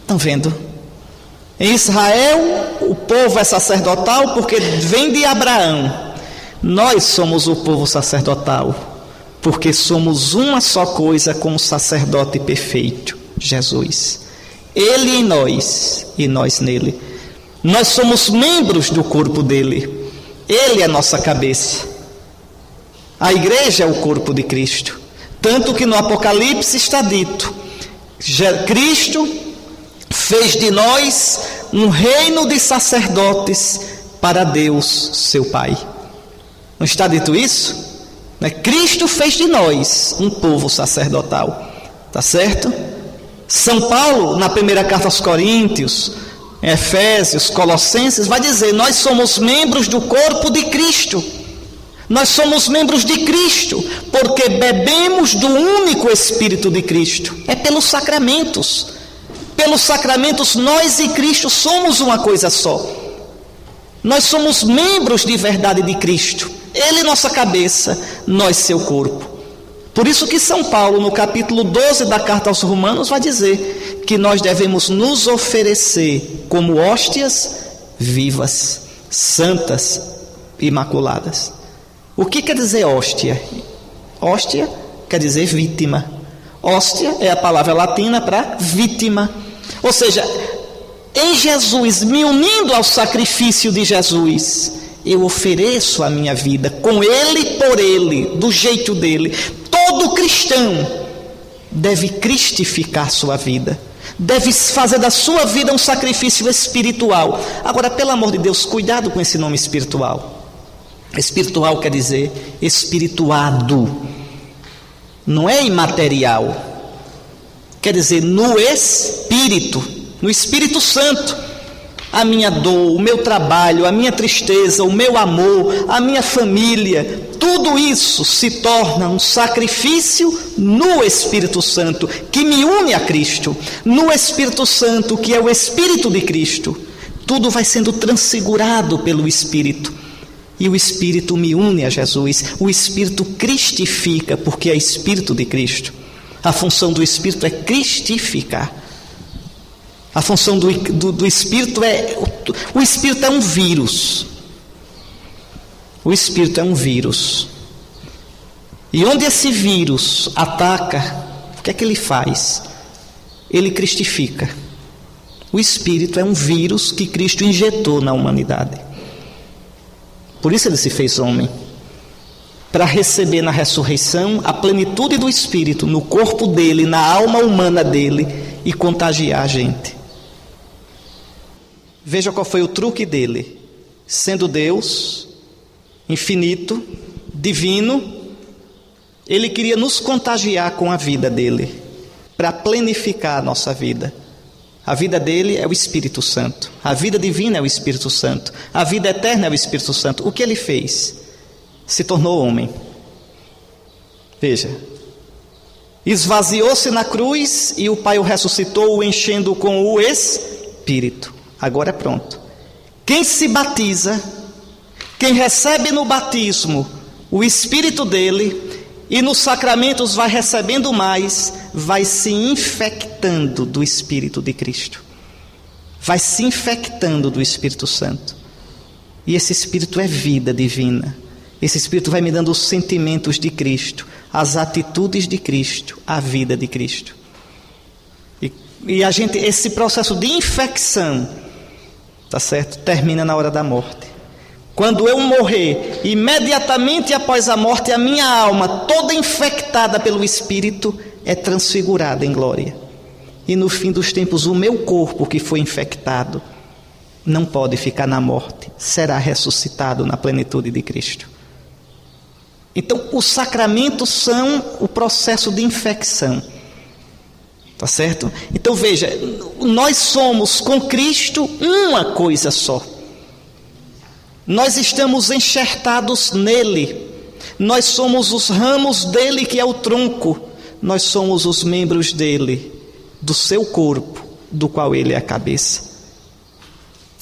Estão vendo? Em Israel, o povo é sacerdotal porque vem de Abraão. Nós somos o povo sacerdotal porque somos uma só coisa com o sacerdote perfeito, Jesus. Ele em nós e nós nele. Nós somos membros do corpo dele. Ele é nossa cabeça. A igreja é o corpo de Cristo. Tanto que no Apocalipse está dito: Cristo fez de nós um reino de sacerdotes para Deus, seu Pai. Não está dito isso? Cristo fez de nós um povo sacerdotal. Está certo? São Paulo, na primeira carta aos Coríntios, Efésios, Colossenses, vai dizer: nós somos membros do corpo de Cristo. Nós somos membros de Cristo porque bebemos do único Espírito de Cristo. É pelos sacramentos. Pelos sacramentos nós e Cristo somos uma coisa só. Nós somos membros de verdade de Cristo. Ele nossa cabeça, nós seu corpo. Por isso que São Paulo, no capítulo 12 da carta aos Romanos, vai dizer que nós devemos nos oferecer como hóstias vivas, santas, imaculadas. O que quer dizer hóstia? Hóstia quer dizer vítima. Hóstia é a palavra latina para vítima. Ou seja, em Jesus, me unindo ao sacrifício de Jesus, eu ofereço a minha vida com Ele e por Ele, do jeito dele. Todo cristão deve cristificar sua vida, deve fazer da sua vida um sacrifício espiritual. Agora, pelo amor de Deus, cuidado com esse nome espiritual. Espiritual quer dizer espirituado, não é imaterial. Quer dizer, no Espírito, no Espírito Santo. A minha dor, o meu trabalho, a minha tristeza, o meu amor, a minha família, tudo isso se torna um sacrifício no Espírito Santo, que me une a Cristo. No Espírito Santo, que é o Espírito de Cristo, tudo vai sendo transfigurado pelo Espírito. E o Espírito me une a Jesus. O Espírito cristifica, porque é Espírito de Cristo. A função do Espírito é cristificar. A função do Espírito é... O Espírito é um vírus. O Espírito é um vírus. E onde esse vírus ataca, o que é que ele faz? Ele cristifica. O Espírito é um vírus que Cristo injetou na humanidade. Por isso ele se fez homem. Para receber na ressurreição a plenitude do Espírito no corpo dele, na alma humana dele, e contagiar a gente. Veja qual foi o truque dele. Sendo Deus, infinito, divino, ele queria nos contagiar com a vida dele, para planificar a nossa vida. A vida dele é o Espírito Santo. A vida divina é o Espírito Santo. A vida eterna é o Espírito Santo. O que ele fez? Se tornou homem. Veja. Esvaziou-se na cruz e o Pai o ressuscitou, o enchendo com o Espírito. Agora é pronto. Quem se batiza, quem recebe no batismo o Espírito dele, e nos sacramentos vai recebendo mais, vai se infectando do Espírito de Cristo. Vai se infectando do Espírito Santo. E esse Espírito é vida divina. Esse Espírito vai me dando os sentimentos de Cristo, as atitudes de Cristo, a vida de Cristo. E a gente, esse processo de infecção, tá certo? Termina na hora da morte. Quando eu morrer, imediatamente após a morte, a minha alma, toda infectada pelo Espírito, é transfigurada em glória. E no fim dos tempos, o meu corpo que foi infectado não pode ficar na morte, será ressuscitado na plenitude de Cristo. Então, os sacramentos são o processo de infecção. Tá certo? Então veja, nós somos com Cristo uma coisa só. Nós estamos enxertados nele. Nós somos os ramos dele que é o tronco. Nós somos os membros dele, do seu corpo, do qual ele é a cabeça.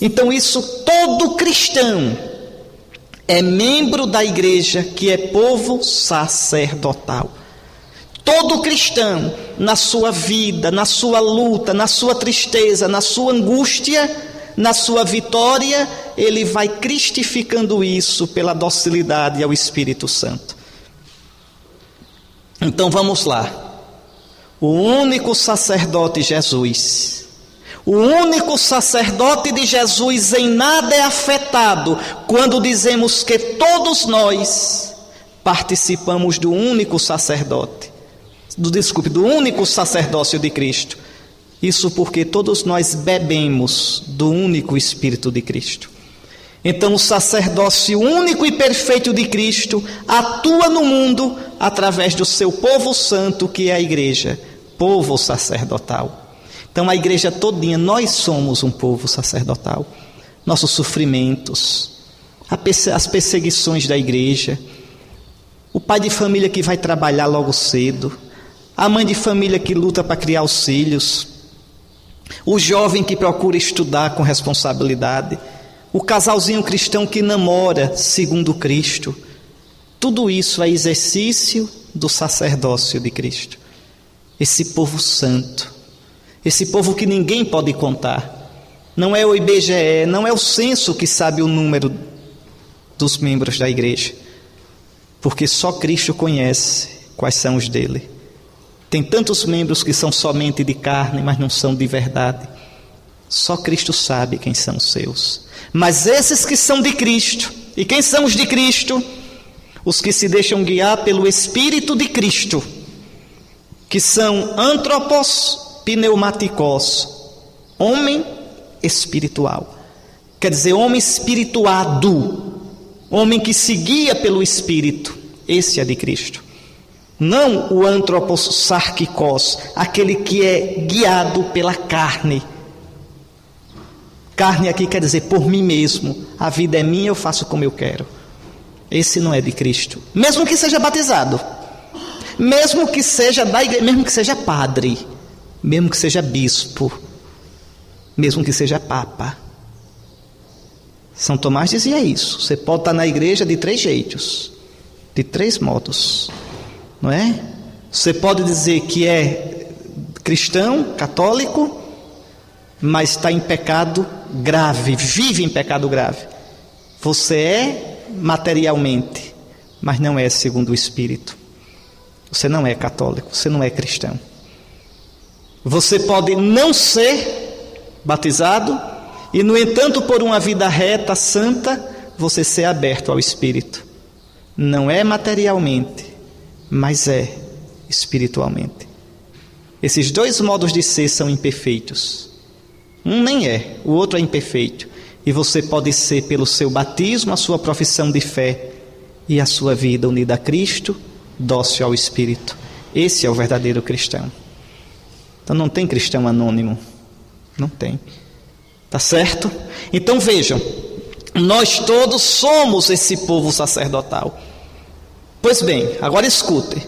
Então isso, todo cristão é membro da igreja que é povo sacerdotal. Todo cristão na sua vida, na sua luta, na sua tristeza, na sua angústia, na sua vitória, ele vai cristificando isso pela docilidade ao Espírito Santo. Então vamos lá. O único sacerdote Jesus, o único sacerdote de Jesus em nada é afetado quando dizemos que todos nós participamos do único sacerdote, do único sacerdócio de Cristo. Isso porque todos nós bebemos do único Espírito de Cristo. Então o sacerdócio único e perfeito de Cristo atua no mundo através do seu povo santo, que é a igreja, povo sacerdotal. Então a igreja todinha, nós somos um povo sacerdotal. Nossos sofrimentos, as perseguições da igreja, o pai de família que vai trabalhar logo cedo, a mãe de família que luta para criar os filhos, o jovem que procura estudar com responsabilidade, o casalzinho cristão que namora segundo Cristo. Tudo isso é exercício do sacerdócio de Cristo. Esse povo santo, esse povo que ninguém pode contar. Não é o IBGE, não é o censo que sabe o número dos membros da igreja, porque só Cristo conhece quais são os dele. Tem tantos membros que são somente de carne, mas não são de verdade. Só Cristo sabe quem são os seus. Mas esses que são de Cristo, e quem são os de Cristo? Os que se deixam guiar pelo Espírito de Cristo, que são antropos pneumaticos, homem espiritual. Quer dizer, homem espirituado, homem que se guia pelo Espírito. Esse é de Cristo. Não o antropos sarkikos, aquele que é guiado pela carne. Carne aqui quer dizer por mim mesmo. A vida é minha, eu faço como eu quero. Esse não é de Cristo. Mesmo que seja batizado, mesmo que seja da igreja, mesmo que seja padre, mesmo que seja bispo, mesmo que seja papa. São Tomás dizia isso. Você pode estar na igreja de 3 jeitos, de 3 modos, não é? Você pode dizer que é cristão, católico, mas está em pecado grave, vive em pecado grave. Você é materialmente, mas não é segundo o Espírito. Você não é católico, você não é cristão. Você pode não ser batizado e, no entanto, por uma vida reta, santa, você ser aberto ao Espírito. Não é materialmente, mas é espiritualmente. Esses 2 modos de ser são imperfeitos. Um nem é, o outro é imperfeito. E você pode ser pelo seu batismo, a sua profissão de fé e a sua vida unida a Cristo, dócil ao Espírito. Esse é o verdadeiro cristão. Então não tem cristão anônimo. Não tem. Tá certo? Então vejam, nós todos somos esse povo sacerdotal. Pois bem, agora escutem.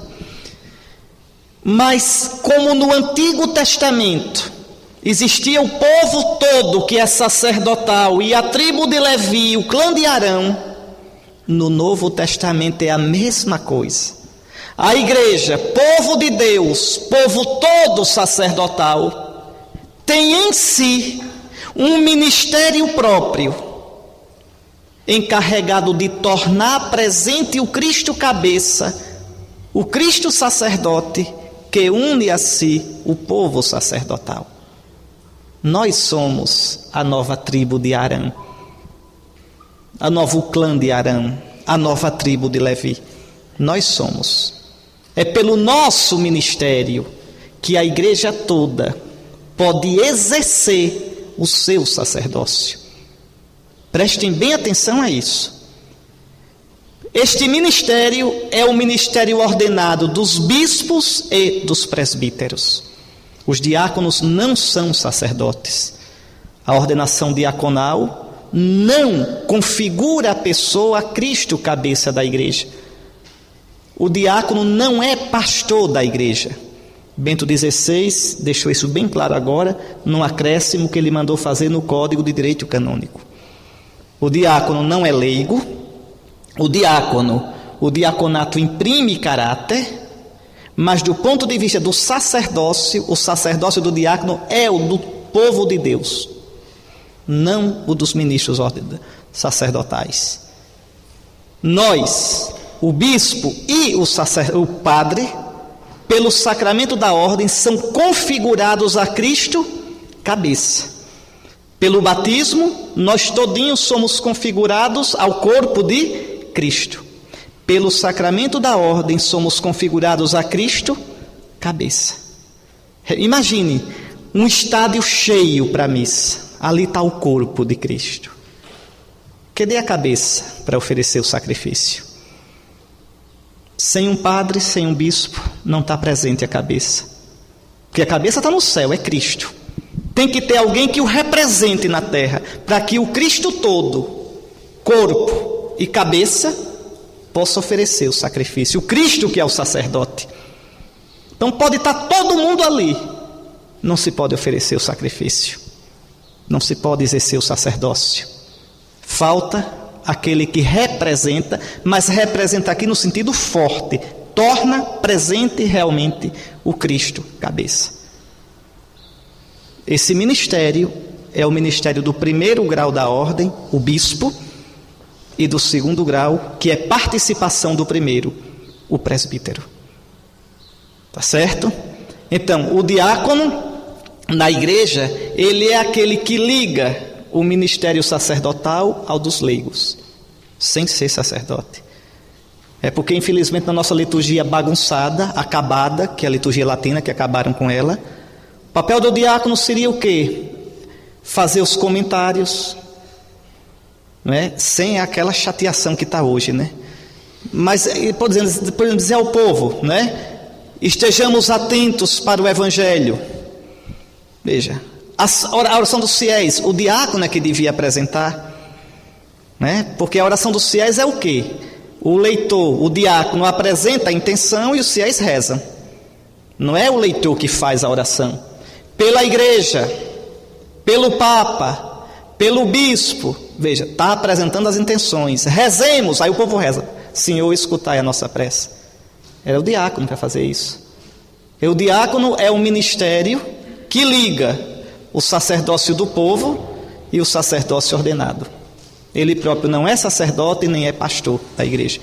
Mas como no Antigo Testamento existia o povo todo que é sacerdotal e a tribo de Levi, o clã de Arão, no Novo Testamento é a mesma coisa. A igreja, povo de Deus, povo todo sacerdotal, tem em si um ministério próprio, encarregado de tornar presente o Cristo cabeça, o Cristo sacerdote, que une a si o povo sacerdotal. Nós somos a nova tribo de Arão, a novo clã de Arão, a nova tribo de Levi. Nós somos. É pelo nosso ministério que a igreja toda pode exercer o seu sacerdócio. Prestem bem atenção a isso. Este ministério é o ministério ordenado dos bispos e dos presbíteros. Os diáconos não são sacerdotes. A ordenação diaconal não configura a pessoa a Cristo, cabeça da igreja. O diácono não é pastor da igreja. Bento XVI deixou isso bem claro agora, num acréscimo que ele mandou fazer no Código de Direito Canônico. O diácono não é leigo. O diaconato imprime caráter, Mas do ponto de vista do sacerdócio, o sacerdócio do diácono é o do povo de Deus, não o dos ministros sacerdotais. Nós, o bispo e o padre, pelo sacramento da ordem, são configurados a Cristo, cabeça. Pelo batismo, nós todinhos somos configurados ao corpo de Cristo. Pelo sacramento da ordem, somos configurados a Cristo, cabeça. Imagine um estádio cheio para a missa. Ali está o corpo de Cristo. Cadê a cabeça para oferecer o sacrifício? Sem um padre, sem um bispo, não está presente a cabeça. Porque a cabeça está no céu, é Cristo. Tem que ter alguém que o represente na terra, para que o Cristo todo, corpo e cabeça, possa oferecer o sacrifício. O Cristo que é o sacerdote. Então pode estar todo mundo ali, não se pode oferecer o sacrifício, não se pode exercer o sacerdócio. Falta aquele que representa, mas representa aqui no sentido forte, torna presente realmente o Cristo, cabeça. Esse ministério é o ministério do primeiro grau da ordem, o bispo, e do segundo grau, que é participação do primeiro, o presbítero. Tá certo? Então, o diácono na igreja, ele é aquele que liga o ministério sacerdotal ao dos leigos, sem ser sacerdote. É porque, infelizmente, na nossa liturgia bagunçada, acabada, que é a liturgia latina, que acabaram com ela, o papel do diácono seria o quê? Fazer os comentários, não é? Sem aquela chateação que está hoje, né? Mas, podemos dizer ao povo, né? Estejamos atentos para o Evangelho. Veja, a oração dos fiéis, o diácono é que devia apresentar, né? Porque a oração dos fiéis é o quê? O leitor, o diácono apresenta a intenção e os fiéis rezam. Não é o leitor que faz a oração. Pela igreja, pelo Papa, pelo bispo, veja, está apresentando as intenções. Rezemos, aí o povo reza. Senhor, escutai a nossa prece. Era o diácono para fazer isso. E o diácono é o ministério que liga o sacerdócio do povo e o sacerdócio ordenado. Ele próprio não é sacerdote nem é pastor da igreja.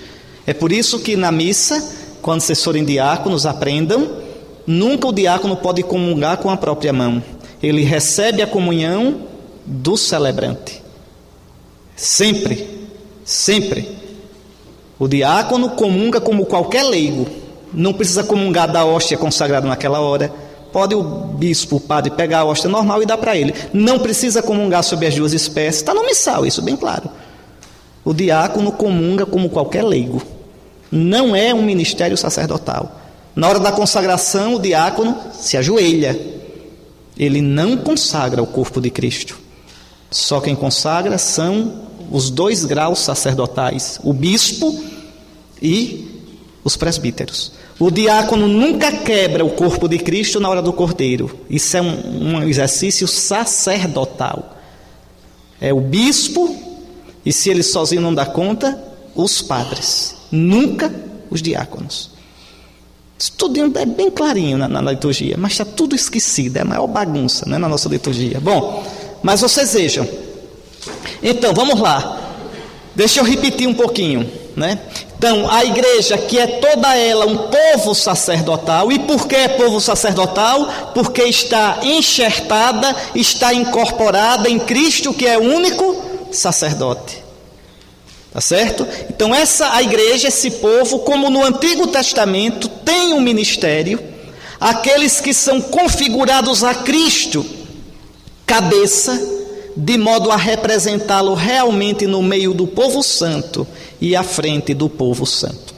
É por isso que na missa, quando vocês forem diáconos, aprendam, nunca o diácono pode comungar com a própria mão. Ele recebe a comunhão do celebrante. Sempre, sempre. O diácono comunga como qualquer leigo. Não precisa comungar da hóstia consagrada naquela hora. Pode o bispo, o padre, pegar a hóstia normal e dar para ele. Não precisa comungar sobre as duas espécies. Está no missal, isso bem claro. O diácono comunga como qualquer leigo. Não é um ministério sacerdotal. Na hora da consagração, o diácono se ajoelha. Ele não consagra o corpo de Cristo. Só quem consagra são os 2 graus sacerdotais, o bispo e os presbíteros. O diácono nunca quebra o corpo de Cristo na hora do cordeiro. Isso é um exercício sacerdotal. É o bispo, e se ele sozinho não dá conta, os padres. Nunca os diáconos. Isso tudo é bem clarinho na liturgia, mas está tudo esquecido, é a maior bagunça, né, na nossa liturgia. Bom, mas vocês vejam. Então, vamos lá. Deixa eu repetir um pouquinho, né? Então, a igreja, que é toda ela um povo sacerdotal. E por que é povo sacerdotal? Porque está enxertada, está incorporada em Cristo, que é o único sacerdote. Tá certo? Então, a igreja, esse povo, como no Antigo Testamento, tem um ministério. Aqueles que são configurados a Cristo, cabeça, de modo a representá-lo realmente no meio do povo santo e à frente do povo santo.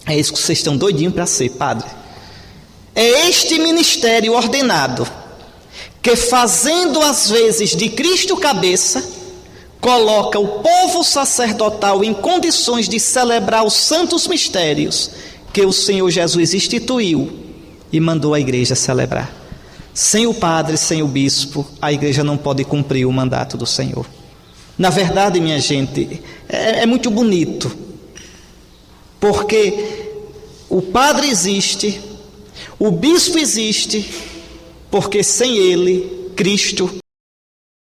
É isso que vocês estão doidinhos para ser, padre. É este ministério ordenado que, fazendo às vezes de Cristo cabeça, coloca o povo sacerdotal em condições de celebrar os santos mistérios que o Senhor Jesus instituiu e mandou a igreja celebrar. Sem o padre, sem o bispo, a igreja não pode cumprir o mandato do Senhor. Na verdade, minha gente, é muito bonito, porque o padre existe, o bispo existe, porque sem ele, Cristo